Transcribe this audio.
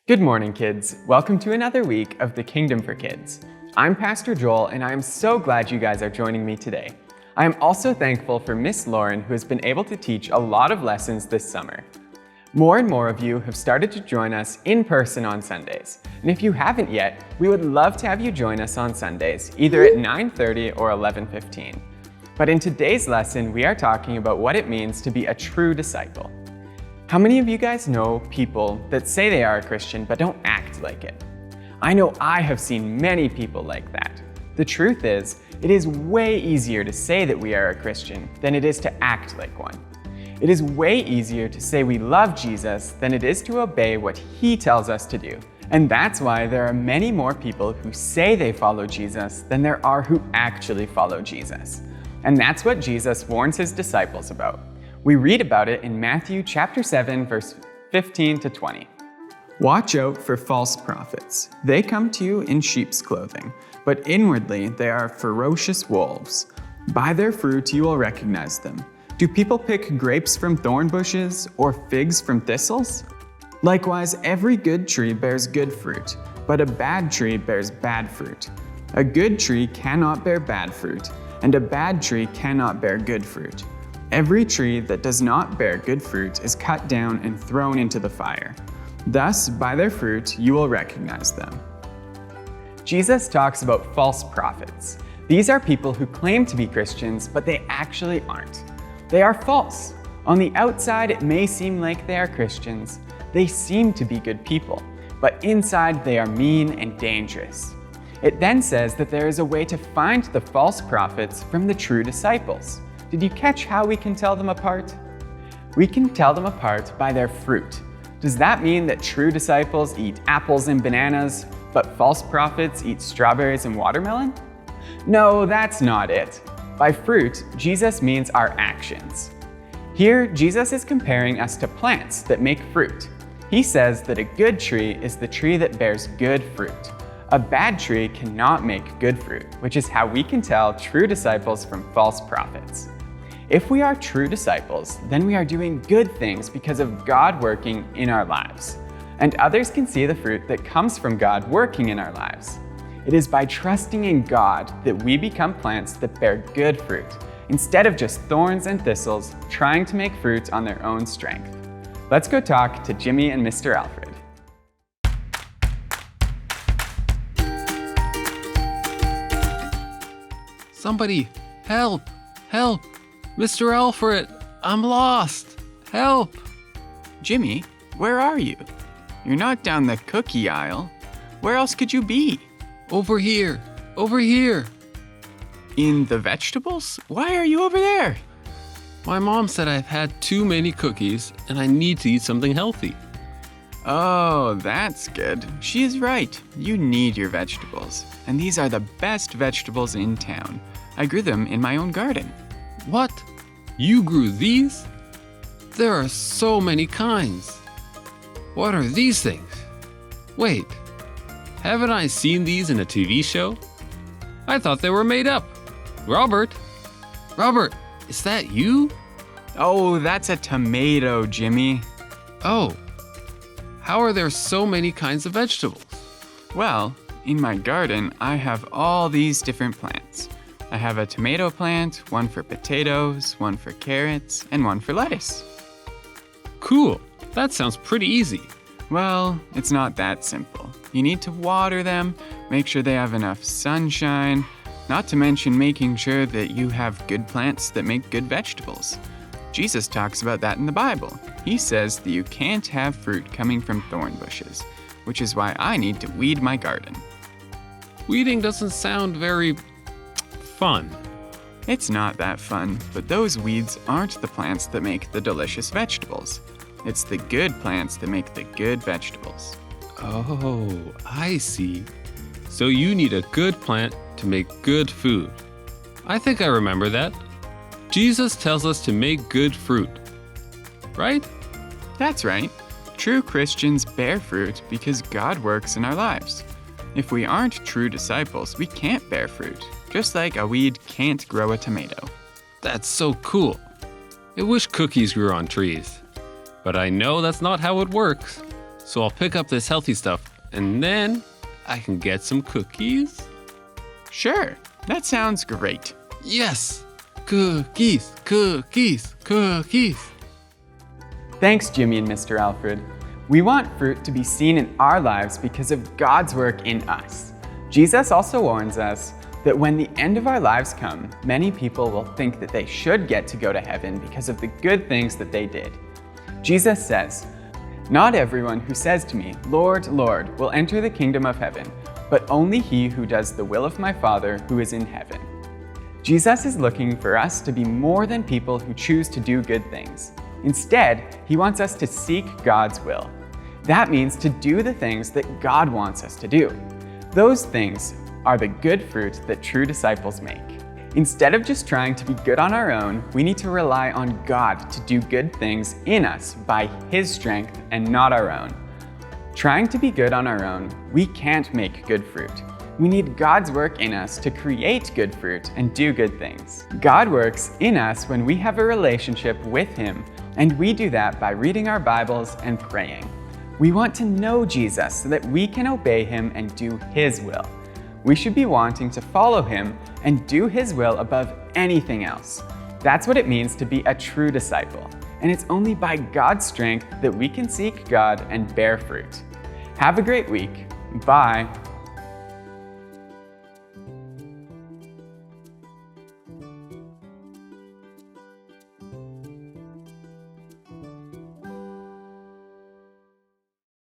Good morning, kids. Welcome to another week of the Kingdom for Kids. I'm Pastor Joel, and I am so glad you guys are joining me today. I am also thankful for Miss Lauren, who has been able to teach a lot of lessons this summer. More and more of you have started to join us in person on Sundays. And if you haven't yet, we would love to have you join us on Sundays, either at 9:30 or 11:15. But in today's lesson, we are talking about what it means to be a true disciple. How many of you guys know people that say they are a Christian but don't act like it? I know I have seen many people like that. The truth is, it is way easier to say that we are a Christian than it is to act like one. It is way easier to say we love Jesus than it is to obey what He tells us to do. And that's why there are many more people who say they follow Jesus than there are who actually follow Jesus. And that's what Jesus warns His disciples about. We read about it in Matthew chapter 7, verse 15 to 20. Watch out for false prophets. They come to you in sheep's clothing, but inwardly they are ferocious wolves. By their fruit you will recognize them. Do people pick grapes from thorn bushes or figs from thistles? Likewise, every good tree bears good fruit, but a bad tree bears bad fruit. A good tree cannot bear bad fruit, and a bad tree cannot bear good fruit. Every tree that does not bear good fruit is cut down and thrown into the fire. Thus, by their fruit, you will recognize them. Jesus talks about false prophets. These are people who claim to be Christians, but they actually aren't. They are false. On the outside, it may seem like they are Christians. They seem to be good people, but inside they are mean and dangerous. It then says that there is a way to find the false prophets from the true disciples. Did you catch how we can tell them apart? We can tell them apart by their fruit. Does that mean that true disciples eat apples and bananas, but false prophets eat strawberries and watermelon? No, that's not it. By fruit, Jesus means our actions. Here, Jesus is comparing us to plants that make fruit. He says that a good tree is the tree that bears good fruit. A bad tree cannot make good fruit, which is how we can tell true disciples from false prophets. If we are true disciples, then we are doing good things because of God working in our lives. And others can see the fruit that comes from God working in our lives. It is by trusting in God that we become plants that bear good fruit, instead of just thorns and thistles trying to make fruit on their own strength. Let's go talk to Jimmy and Mr. Alfred. Somebody, help, help. Mr. Alfred, I'm lost. Help. Jimmy, where are you? You're not down the cookie aisle. Where else could you be? Over here, over here. In the vegetables? Why are you over there? My mom said I've had too many cookies and I need to eat something healthy. Oh, that's good. She is right. You need your vegetables. And these are the best vegetables in town. I grew them in my own garden. What? You grew these? There are so many kinds. What are these things? Wait, haven't I seen these in a TV show? I thought they were made up. Robert, is that you? Oh, that's a tomato, Jimmy. Oh, how are there so many kinds of vegetables? Well, in my garden, I have all these different plants. I have a tomato plant, one for potatoes, one for carrots, and one for lettuce. Cool, that sounds pretty easy. Well, it's not that simple. You need to water them, make sure they have enough sunshine, not to mention making sure that you have good plants that make good vegetables. Jesus talks about that in the Bible. He says that you can't have fruit coming from thorn bushes, which is why I need to weed my garden. Weeding doesn't sound very fun. It's not that fun, but those weeds aren't the plants that make the delicious vegetables. It's the good plants that make the good vegetables. Oh, I see. So you need a good plant to make good food. I think I remember that. Jesus tells us to make good fruit, right? That's right. True Christians bear fruit because God works in our lives. If we aren't true disciples, we can't bear fruit, just like a weed can't grow a tomato. That's so cool. I wish cookies grew on trees. But I know that's not how it works. So I'll pick up this healthy stuff, and then I can get some cookies? Sure, that sounds great. Yes! Cookies, cookies, cookies. Thanks, Jimmy and Mr. Alfred. We want fruit to be seen in our lives because of God's work in us. Jesus also warns us that when the end of our lives come, many people will think that they should get to go to heaven because of the good things that they did. Jesus says, "Not everyone who says to me, 'Lord, Lord,' will enter the kingdom of heaven, but only he who does the will of my Father who is in heaven." Jesus is looking for us to be more than people who choose to do good things. Instead, he wants us to seek God's will. That means to do the things that God wants us to do. Those things are the good fruit that true disciples make. Instead of just trying to be good on our own, we need to rely on God to do good things in us by his strength and not our own. Trying to be good on our own, we can't make good fruit. We need God's work in us to create good fruit and do good things. God works in us when we have a relationship with him, and we do that by reading our Bibles and praying. We want to know Jesus so that we can obey him and do his will. We should be wanting to follow him and do his will above anything else. That's what it means to be a true disciple, and it's only by God's strength that we can seek God and bear fruit. Have a great week. Bye.